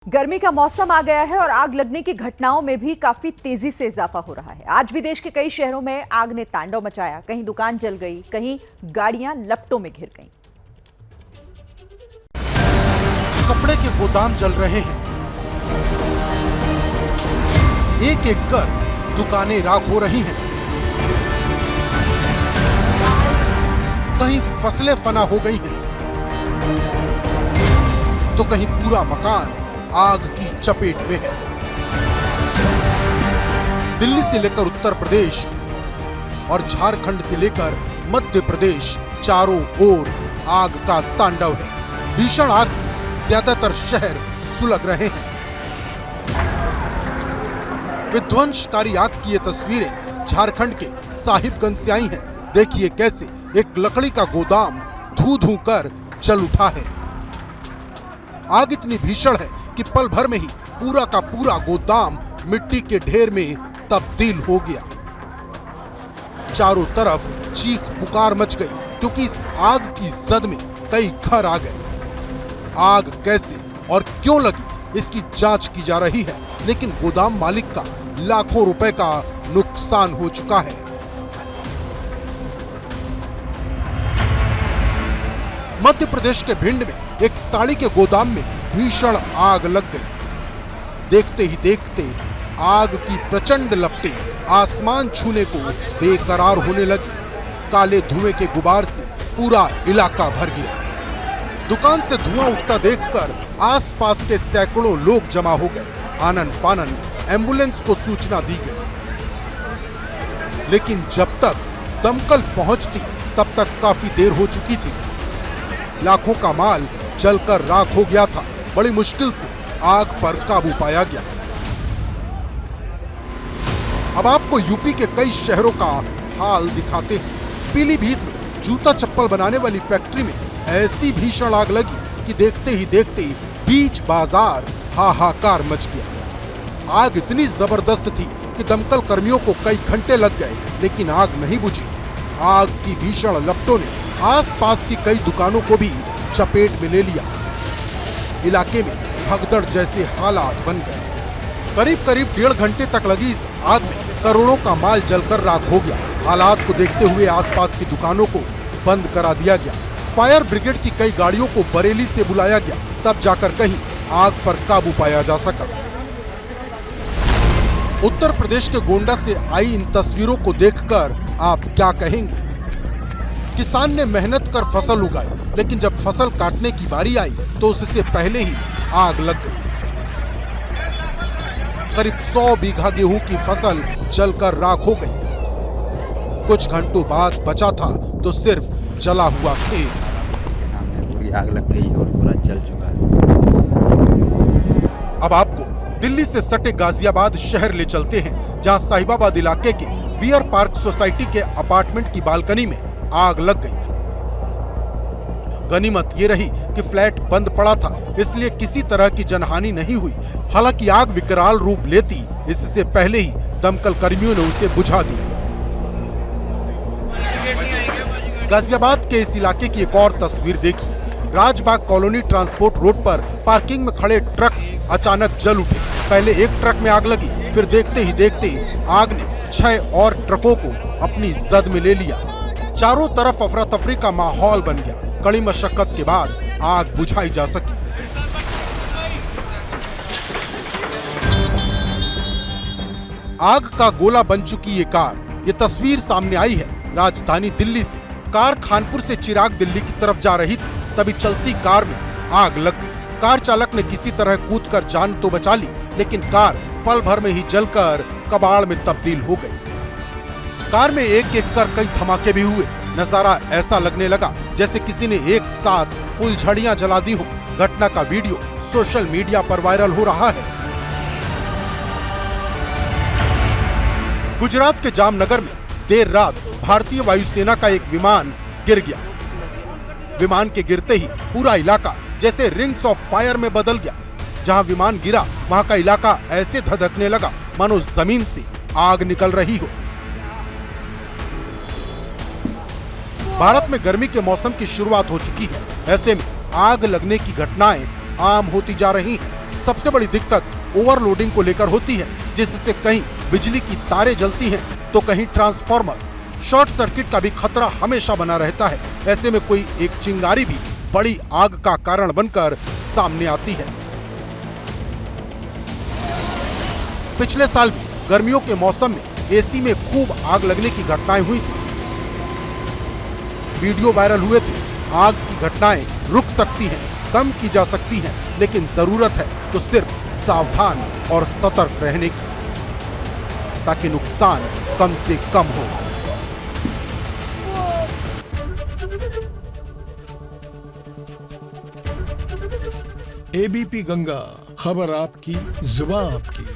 गर्मी का मौसम आ गया है और आग लगने की घटनाओं में भी काफी तेजी से इजाफा हो रहा है। आज भी देश के कई शहरों में आग ने तांडव मचाया। कहीं दुकान जल गई, कहीं गाड़ियां लपटों में घिर गईं। कपड़े के गोदाम जल रहे हैं, एक एक कर दुकानें राख हो रही हैं। कहीं फसलें फना हो गई हैं, तो कहीं पूरा मकान आग की चपेट में है। दिल्ली से लेकर उत्तर प्रदेश और झारखंड से लेकर मध्य प्रदेश, चारों ओर आग का तांडव है। भीषण आग से ज्यादातर शहर सुलग रहे हैं। विध्वंसकारी आग की ये तस्वीरें झारखंड के साहिबगंज से आई हैं। देखिए कैसे एक लकड़ी का गोदाम धू धू कर जल उठा है। आग इतनी भीषण है कि पल भर में ही पूरा का पूरा गोदाम मिट्टी के ढेर में तब्दील हो गया। चारों तरफ चीख पुकार मच गई क्योंकि इस आग की जद में कई घर आ गए। आग कैसे और क्यों लगी इसकी जांच की जा रही है, लेकिन गोदाम मालिक का लाखों रुपए का नुकसान हो चुका है। मध्य प्रदेश के भिंड में एक साड़ी के गोदाम में भीषण आग लग गई। देखते ही देखते आग की प्रचंड लपटें आसमान छूने को बेकरार होने लगी। काले धुएं के गुबार से पूरा इलाका भर गया। दुकान से धुआं उठता देखकर आसपास के सैकड़ों लोग जमा हो गए। आनन फानन एम्बुलेंस को सूचना दी गई, लेकिन जब तक दमकल पहुंचती तब तक काफी देर हो चुकी थी। लाखों का माल जलकर राख हो गया था। बड़ी मुश्किल से आग पर काबू पाया गया। अब आपको यूपी के कई शहरों का हाल दिखाते हैं। पीलीभीत में जूता चप्पल बनाने वाली फैक्ट्री में ऐसी भीषण आग लगी कि देखते ही देखते बीच बाजार हाहाकार मच गया। आग इतनी जबरदस्त थी कि दमकल कर्मियों को कई घंटे लग गए, लेकिन आग नहीं बुझी। आग की भीषण लपटों ने आसपास की कई दुकानों को भी चपेट में ले लिया। इलाके में भगदड़ जैसे हालात बन गए। करीब करीब 1.5 घंटे तक लगी इस आग में करोड़ों का माल जलकर राख हो गया। हालात को देखते हुए आसपास की दुकानों को बंद करा दिया गया। फायर ब्रिगेड की कई गाड़ियों को बरेली से बुलाया गया, तब जाकर कहीं आग पर काबू पाया जा सका। उत्तर प्रदेश के गोंडा से आई इन तस्वीरों को देखकर आप क्या कहेंगे? किसान ने मेहनत कर फसल उगाई, लेकिन जब फसल काटने की बारी आई तो उससे पहले ही आग लग गई। करीब 100 बीघा गेहूं की फसल जलकर राख हो गई। कुछ घंटों बाद बचा था तो सिर्फ जला हुआ खेत। सामने पूरी आग लग गई और पूरा जल चुका है। अब आपको दिल्ली से सटे गाजियाबाद शहर ले चलते हैं, जहां साहिबाबाद इलाके के वियर पार्क सोसाइटी के अपार्टमेंट की बालकनी में आग लग गई। गनीमत ये रही कि फ्लैट बंद पड़ा था, इसलिए किसी तरह की जनहानि नहीं हुई। हालांकि आग विकराल रूप लेती इससे पहले ही दमकल कर्मियों ने उसे बुझा दिया। गाजियाबाद के इस इलाके की एक और तस्वीर देखिए। राजबाग कॉलोनी ट्रांसपोर्ट रोड पर पार्किंग में खड़े ट्रक अचानक जल उठे। पहले एक ट्रक में आग लगी, फिर देखते ही देखते आग ने 6 और ट्रकों को अपनी जद में ले लिया। चारों तरफ अफरा तफरी का माहौल बन गया। कड़ी मशक्कत के बाद आग बुझाई जा सकी। आग का गोला बन चुकी ये कार, ये तस्वीर सामने आई है राजधानी दिल्ली से। कार खानपुर से चिराग दिल्ली की तरफ जा रही थी, तभी चलती कार में आग लग गई। कार चालक ने किसी तरह कूदकर जान तो बचा ली, लेकिन कार पल भर में ही जलकर कबाड़ में तब्दील हो गई। कार में एक एक कर कई धमाके भी हुए। नजारा ऐसा लगने लगा जैसे किसी ने एक साथ फुलझड़ियां जला दी हो। घटना का वीडियो सोशल मीडिया पर वायरल हो रहा है। गुजरात के जामनगर में देर रात भारतीय वायुसेना का एक विमान गिर गया। विमान के गिरते ही पूरा इलाका जैसे रिंग्स ऑफ फायर में बदल गया। जहां विमान गिरा वहां का इलाका ऐसे धधकने लगा मानो जमीन से आग निकल रही हो। भारत में गर्मी के मौसम की शुरुआत हो चुकी है। ऐसे में आग लगने की घटनाएं आम होती जा रही हैं। सबसे बड़ी दिक्कत ओवरलोडिंग को लेकर होती है, जिससे कहीं बिजली की तारें जलती हैं तो कहीं ट्रांसफार्मर। शॉर्ट सर्किट का भी खतरा हमेशा बना रहता है। ऐसे में कोई एक चिंगारी भी बड़ी आग का कारण बनकर सामने आती है। पिछले साल भी गर्मियों के मौसम में एसी में खूब आग लगने की घटनाएं हुई थी। वीडियो वायरल हुए थे। आग की घटनाएं रुक सकती हैं, कम की जा सकती हैं, लेकिन जरूरत है तो सिर्फ सावधान और सतर्क रहने की, ताकि नुकसान कम से कम हो। एबीपी गंगा, खबर आपकी, जुबान आपकी।